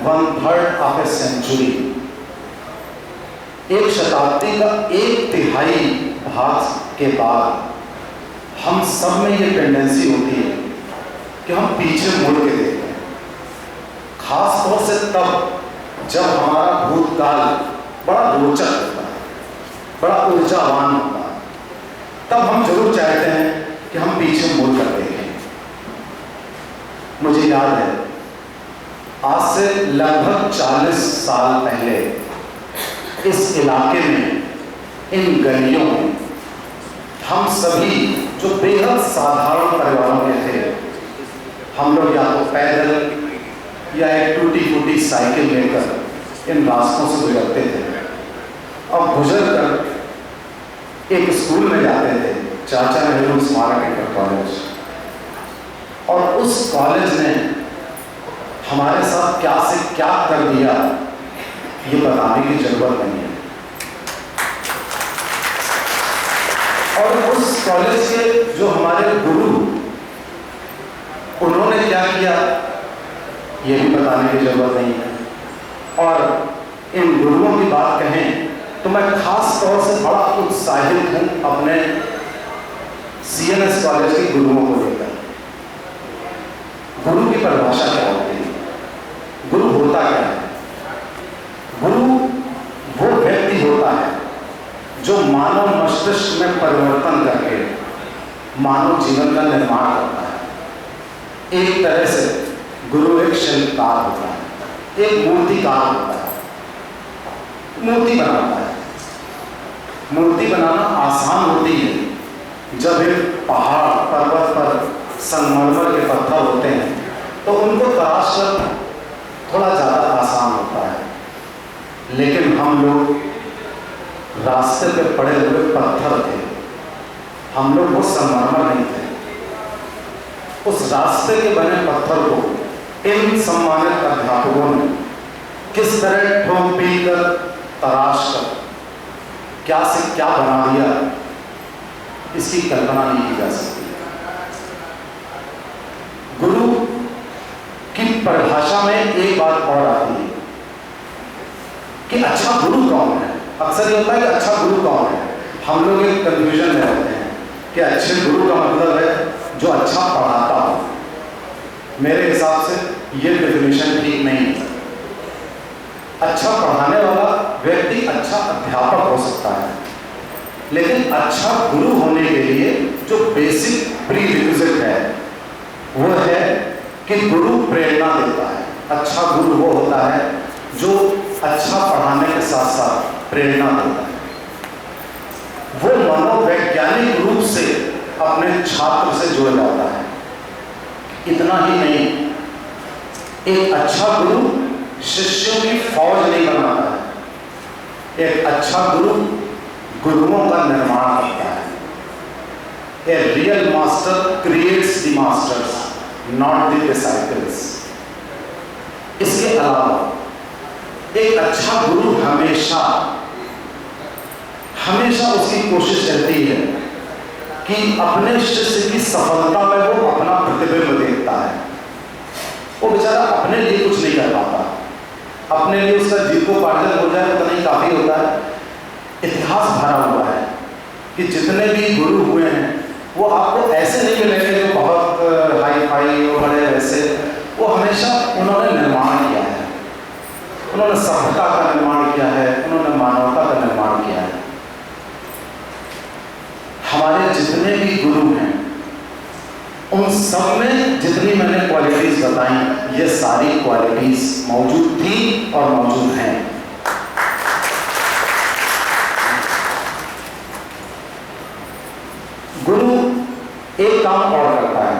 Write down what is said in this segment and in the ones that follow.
1/3 of A century, एक शताब्दी का 1/3 भाग के बाद हम सब में ये टेंडेंसी होती है कि हम पीछे मुड़ के देखते हैं, खास तौर से तब जब हमारा भूतकाल बड़ा रोचक होता है, बड़ा ऊर्जावान होता है, तब हम जरूर चाहते हैं कि हम पीछे मुड़ कर देखें। मुझे याद है आज से लगभग 40 साल पहले इस इलाके में, इन गलियों में, हम सभी जो बेहद साधारण परिवारों के थे, हम लोग या तो पैदल या एक टूटी फूटी साइकिल लेकर इन रास्तों से गुजरते थे और गुजर कर एक स्कूल में जाते थे, चाचा नेहरू स्मारक इंटर कॉलेज। और उस कॉलेज ने हमारे साथ क्या से क्या कर दिया ये बताने की जरूरत नहीं है। और उस कॉलेज के जो हमारे गुरु, उन्होंने क्या किया ये भी बताने की जरूरत नहीं है। और इन गुरुओं की बात कहें तो मैं खास तौर से बड़ा उत्साहित हूं अपने CNS कॉलेज के गुरुओं को लेकर। गुरु की परिभाषा क्या होती है, गुरु होता क्या है? गुरु वो व्यक्ति होता है जो मानव मस्तिष्क में परिवर्तन करके मानव जीवन का निर्माण करता है। एक तरह से गुरु एक शिल्पकार होता है, एक मूर्तिकार होता है, मूर्ति बनाता है। मूर्ति बनाना आसान होती है जब एक पहाड़ पर्वत पर संगमरमर के पत्थर होते हैं तो उनको तराश कर थोड़ा ज़्यादा आसान होता है, लेकिन हम लोग रास्ते पे पड़े हुए पत्थर थे, हम लोग वो संगमरमर नहीं थे। उस रास्ते के बने पत्थर को इन सम्मानित अध्यापकों ने किस तरह ठोक पीट कर, तराश कर क्या से क्या बना दिया, इसकी कल्पना नहीं की जा सकती। गुरु की परिभाषा में एक बात और आती है कि अच्छा गुरु कौन है। अक्सर ये होता है कि अच्छा गुरु कौन है, हम लोग एक कंफ्यूजन में रहते हैं कि अच्छे गुरु का मतलब है जो अच्छा पढ़ाता हो। मेरे हिसाब से ये डेफिनेशन ठीक नहीं है। अच्छा पढ़ाने वाला व्यक्ति अच्छा अध्यापक हो सकता है, लेकिन अच्छा गुरु होने के लिए जो बेसिक प्रीरिक्विजिट है वो है कि गुरु प्रेरणा देता है। अच्छा गुरु वो होता है जो अच्छा पढ़ाने के साथ साथ प्रेरणा देता है। वो मनोवैज्ञानिक रूप से अपने छात्र से जुड़ जाता है। इतना ही नहीं, एक अच्छा गुरु शिष्यों की फौज नहीं बनाता है, एक अच्छा गुरु गुरुओं का निर्माण करता है। A real master creates the masters, not the disciples. इसके अलावा एक अच्छा गुरु हमेशा उसकी कोशिश रहती है कि अपने शिष्य की सफलता में वो अपना प्रतिबिंब देखता है। वो बेचारा अपने लिए कुछ नहीं कर पाता, अपने लिए उसका जीविकोपार्जन हो जाए उतना ही काफी होता है। इतिहास भरा हुआ है कि जितने भी गुरु हुए हैं वो आपको ऐसे नहीं मिलेंगे जो बहुत हाई फाई और बड़े वैसे। वो हमेशा उन्होंने निर्माण किया है, उन्होंने सभ्यता का निर्माण किया है, उन्होंने मानवता का निर्माण किया है। हमारे जितने भी गुरु हैं उन सब में जितनी मैंने क्वालिटीज बताई, ये सारी क्वालिटीज मौजूद थी और मौजूद हैं। गुरु एक काम और करता है,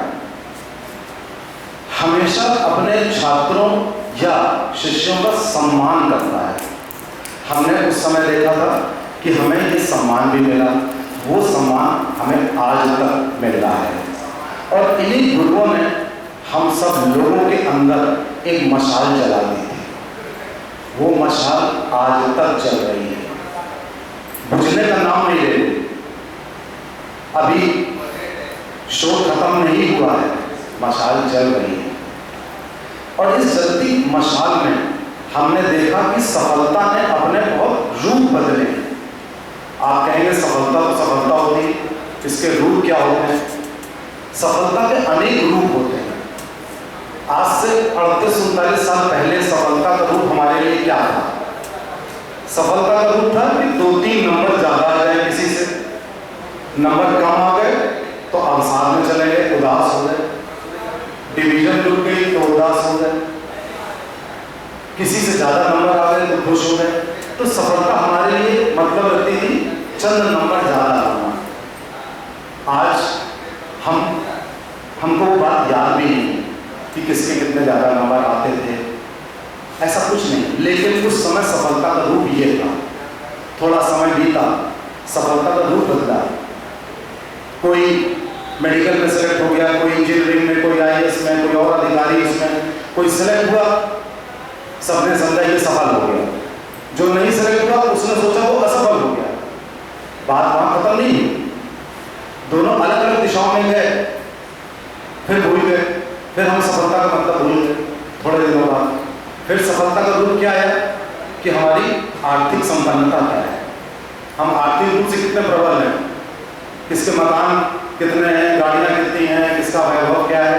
हमेशा अपने छात्रों या शिष्यों का सम्मान करता है। हमने उस समय देखा था कि हमें ये सम्मान भी मिला, वो सम्मान हमें आज तक मिल रहा है। और इन्हीं गुरुओं ने हम सब लोगों के अंदर एक मशाल जला दी थी। वो मशाल आज तक चल रही है, बुझने का नाम नहीं ले रही। अभी शोर खत्म नहीं हुआ है, मशाल जल रही है। और इस जलती मशाल में हमने देखा कि सफलता ने अपने बहुत रूप बदले। आप कहेंगे सफलता तो सफलता होती, इसके रूप क्या होते हैं? सफलता के अनेक रूप होते हैं। आज से 38-39 साल पहले सफलता का रूप हमारे लिए क्या था? सफलता का रूप था कि 2-3 नंबर ज्यादा आ जाए किसी से, नंबर कम आ गए तो अवसाद में चले गए, उदास हो गए, डिवीजन टूट गई तो उदास हो गए, किसी से ज्यादा नंबर आ गए तो खुश हो गए। तो सफलता हमारे लिए मतलब रखती थी चंद नंबर ज्यादा आना। आज हमको वो बात याद भी नहीं कि किसके कितने ज्यादा नंबर आते थे, ऐसा कुछ नहीं। लेकिन उस समय सफलता का रूप ये था। थोड़ा समय बीता, सफलता का रूप बदला। कोई मेडिकल में सेलेक्ट हो गया, कोई इंजीनियरिंग में, कोई IAS में, कोई और अधिकारी उसमें कोई सेलेक्ट हुआ, सबने समझा ये सफल हो गया। जो नहीं सेलेक्ट हुआ उसने सोचा वो असफल हो गया। बात वहां खत्म नहीं, दोनों अलग अलग दिशाओं में गए, फिर भूल गए, फिर हम सफलता का मतलब भूल गए। थोड़े दिनों बाद फिर सफलता का रूप क्या आया कि हमारी आर्थिक संपन्नता क्या है, हम आर्थिक रूप से कितने प्रबल हैं, किसके मकान कितने हैं, गाड़ियां कितनी हैं, किसका वैभव क्या है,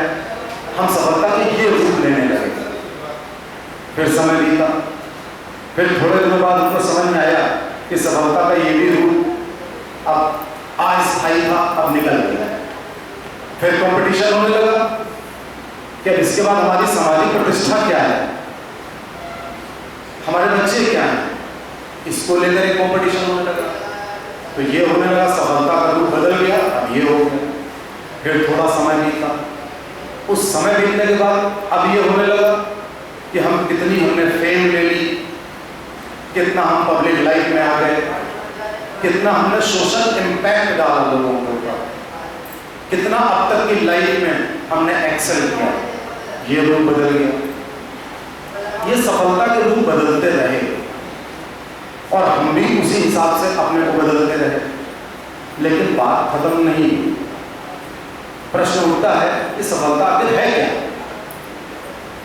हम सफलता के ये रूप लेने लगे। फिर समय बीता, फिर थोड़े दिनों बाद हमको समझ में आया कि सफलता का ये भी रूप अब अस्थायी था, अब निकल गया। फिर कंपटीशन होने लगा कि इसके बाद हमारी सामाजिक प्रतिष्ठा क्या है, हमारे बच्चे क्या हैं, इसको लेकर एक कंपटीशन होने लगा। तो ये होने लगा, सफलता का रूप बदल गया, अब ये हो गया। फिर थोड़ा समय बीता, उस समय बीतने के बाद अब ये होने लगा कि हम कितनी हमने फेम ले ली, कितना हम पब्लिक लाइफ में आ गए, कितना हमने सोशल इम्पैक्ट डाला लोगों के ऊपर, कितना अब तक की लाइफ में हमने एक्सेल किया, ये रूप बदल गया। ये सफलता के रूप बदलते रहे और हम भी उसी हिसाब से अपने को बदलते रहे, लेकिन बात खत्म नहीं। प्रश्न उठता है कि सफलता आखिर है क्या,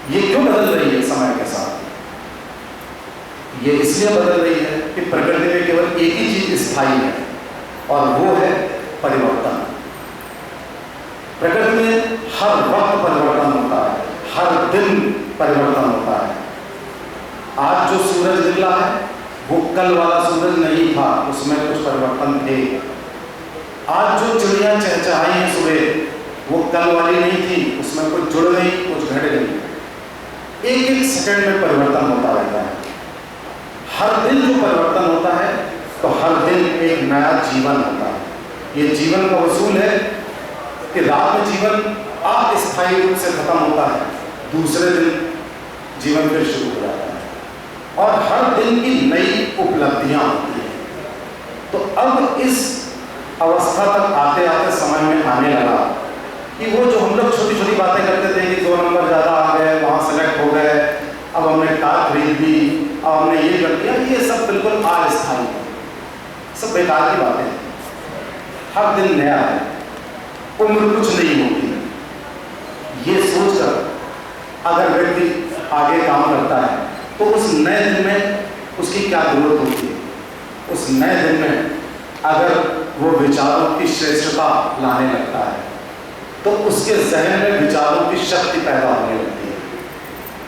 ये क्यों बदल रही है समय के साथ? ये इसलिए बदल रही है कि प्रकृति में केवल एक ही चीज स्थायी है और वो है परिवर्तन। प्रकृति में हर वक्त परिवर्तन होता है, हर दिन परिवर्तन होता है। आज जो सूरज निकला है वो कल वाला सूरज नहीं था, उसमें कुछ परिवर्तन थे। आज जो चिड़िया चहचहाई है सुबह वो कल वाली नहीं थी, उसमें कुछ जुड़ गई, कुछ घट गई। एक एक सेकंड में परिवर्तन होता रहता है। हर दिन जो परिवर्तन होता है तो हर दिन एक नया जीवन होता है। ये जीवन का वसूल है कि रात में जीवन अस्थायी रूप से खत्म होता है, दूसरे दिन जीवन फिर शुरू हो जाता है और हर दिन की नई उपलब्धियां होती हैं। तो अब इस अवस्था तक आते आते समझ में आने लगा कि वो जो हम लोग छोटी छोटी बातें करते थे कि 2 नंबर ज्यादा आ गए, वहां सेलेक्ट हो गए, अब हमने कार खरीद ली, अब हमने ये कर दिया, ये सब बिल्कुल अस्थायी है, सब बेकार की बातें हैं। हर दिन नया है, उम्र कुछ नहीं होती। ये सोचकर अगर व्यक्ति आगे काम करता है तो उस नए दिन में उसकी क्या जरूरत होती है? उस नए दिन में अगर वो विचारों की श्रेष्ठता लाने लगता है तो उसके जहन में विचारों की शक्ति पैदा होने लगती है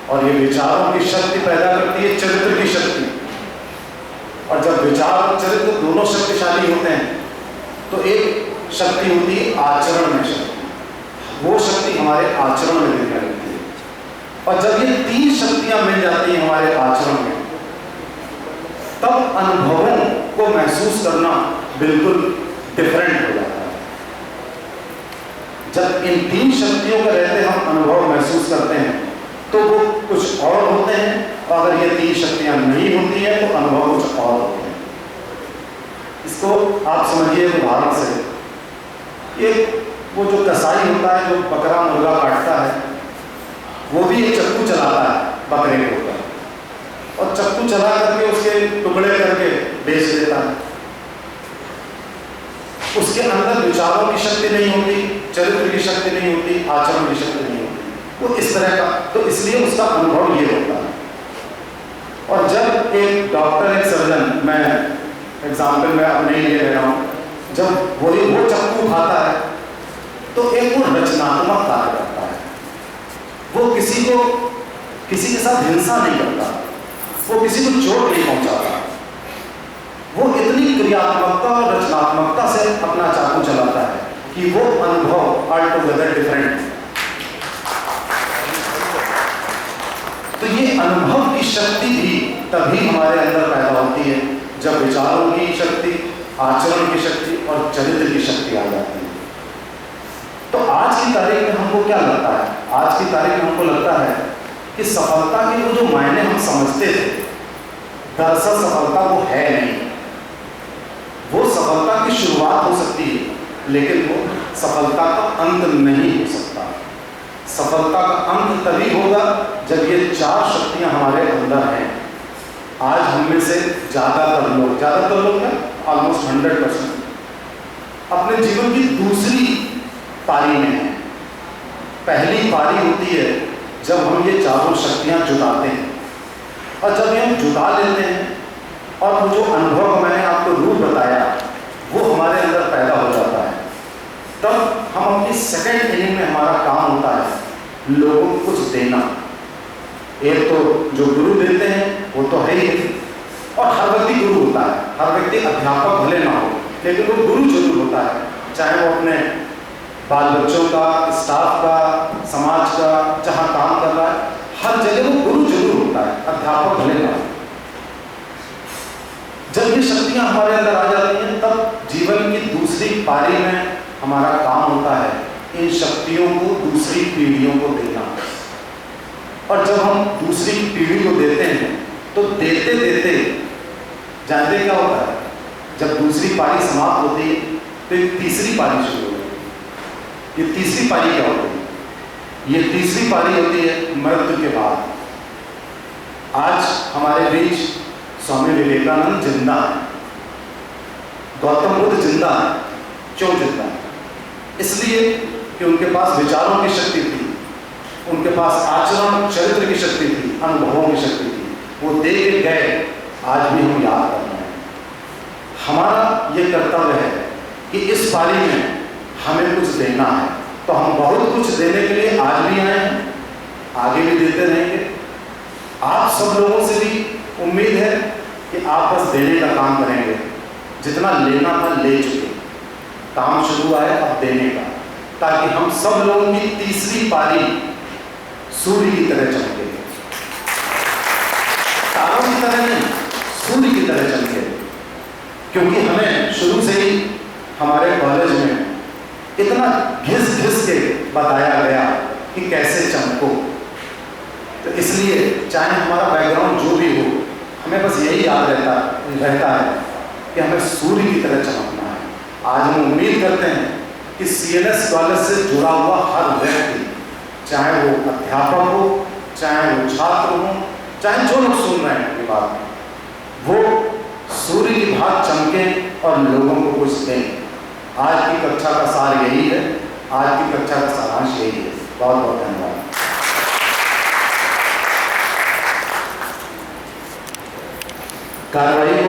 और ये विचारों की शक्ति पैदा करती है चरित्र की शक्ति। और जब विचार और चरित्र दोनों शक्तिशाली होते हैं तो एक शक्ति होती है आचरण में शक्ति, वो शक्ति हमारे आचरण में दिखने लगती है। और जब ये 3 शक्तियां मिल जाती हैं हमारे आचरण में, तब अनुभवों को महसूस करना बिल्कुल डिफरेंट हो जाता है। जब इन 3 शक्तियों के रहते हम अनुभव महसूस करते हैं तो वो कुछ और होते हैं, और अगर ये 3 शक्तियां नहीं होती हैं तो अनुभव कुछ और होते हैं। इसको आप समझिए उदाहरण से, एक वो जो कसाई होता है जो बकरा मुर्गा काटता है, वो भी एक चक्कू चलाता है बकरे के ऊपर और चक्कू चला करके उसके टुकड़े करके बेच देता है। उसके अंदर विचारों की शक्ति नहीं होती, चरित्र की शक्ति नहीं होती, आचरण की शक्ति नहीं होती, वो इस तरह का। तो इसलिए उसका अनुभव ये होता है। एक डॉक्टर, एक सर्जन, मैं एग्जाम्पल में अपने लिए ले रहा हूँ, जब वो चाकू खाता है तो एक वो रचनात्मक कार्य करता है। वो किसी के साथ हिंसा नहीं करता, वो किसी को चोट नहीं पहुंचाता, वो इतनी क्रियात्मकता और रचनात्मकता से अपना चाकू चलाता है कि वो अनुभव ऑलटुगेदर डिफरेंट। तो ये अनुभव की शक्ति भी तभी हमारे अंदर पैदा होती है जब विचारों की शक्ति, आचरण की शक्ति और चरित्र की शक्ति आ जाती है। तो आज की तारीख में हमको क्या लगता है? आज की तारीख में हमको लगता है कि सफलता के वो जो मायने हम समझते थे, दरअसल सफलता वो है नहीं। वो सफलता की शुरुआत हो सकती है लेकिन वो सफलता का अंत नहीं हो सकता। सफलता का अंत तभी होगा जब ये चार शक्तियां हमारे अंदर हैं। आज हम में से ज़्यादातर लोग क्या, ऑलमोस्ट 100% अपने जीवन की दूसरी पारी में है। पहली पारी होती है जब हम ये चारों शक्तियां जुटाते हैं, और जब ये हम जुटा लेते हैं और वो जो अनुभव मैंने आपको रूप बताया वो हमारे अंदर पैदा हो जाता है, तब हम अपनी सेकंड इनिंग में हमारा काम होता है लोगों को कुछ देना। एक तो जो गुरु देते हैं वो तो है ही, और हर व्यक्ति गुरु होता है। हर व्यक्ति अध्यापक भले ना हो लेकिन वो गुरु जरूर होता है, चाहे वो अपने बाल बच्चों का, स्टाफ का, समाज का, जहाँ काम कर रहा है, हर जगह वो गुरु जरूर होता है, अध्यापक भले ना हो। जब ये शक्तियां हमारे अंदर आ जाती हैं तब जीवन की दूसरी पारी में हमारा काम होता है इन शक्तियों को दूसरी पीढ़ियों को देना। और जब हम दूसरी पीढ़ी को देते हैं तो देते देते जानते क्या होता है, जब दूसरी पारी समाप्त होती है तो एक तीसरी पारी शुरू होती है। ये तीसरी पारी क्या होती है? ये तीसरी पारी होती है मृत्यु के बाद। आज हमारे बीच स्वामी विवेकानंद जिंदा है, गौतम बुद्ध जिंदा है। क्यों जिंदा है? इसलिए कि उनके पास विचारों की शक्ति थी, उनके पास आचरण चरित्र की शक्ति थी, अनुभवों की शक्ति थी। वो दे के गए, आज भी हम याद कर रहे हैं। हमारा ये कर्तव्य है कि इस पारी में हमें कुछ देना है, तो हम बहुत कुछ देने के लिए आज भी आए हैं, आगे भी देते रहेंगे। आप सब लोगों से भी उम्मीद है कि आप बस देने का काम करेंगे, जितना लेना था ले चुके, काम शुरू है अब देने का, ताकि हम सब लोगों की तीसरी पारी सूर्य की तरह चमके, तारों की तरह नहीं, सूर्य की तरह चमके। क्योंकि हमें शुरू से ही हमारे कॉलेज में इतना घिस घिस के बताया गया कि कैसे चमको, तो इसलिए चाहे हमारा बैकग्राउंड जो भी हो, हमें बस यही याद रहता है कि हमें सूर्य की तरह चमकना है। आज हम उम्मीद करते हैं कि CNS कॉलेज से जुड़ा हुआ हर व्यक्ति, चाहे वो अध्यापक हो, चाहे वो छात्र हो, चाहे जो लोग सुन रहे हैं अपनी बात, वो सूर्य की भांति चमके और लोगों को कुछ दें। आज की कक्षा का सार यही है, आज की कक्षा का सारांश यही है। बहुत बहुत धन्यवाद। कार्रवाई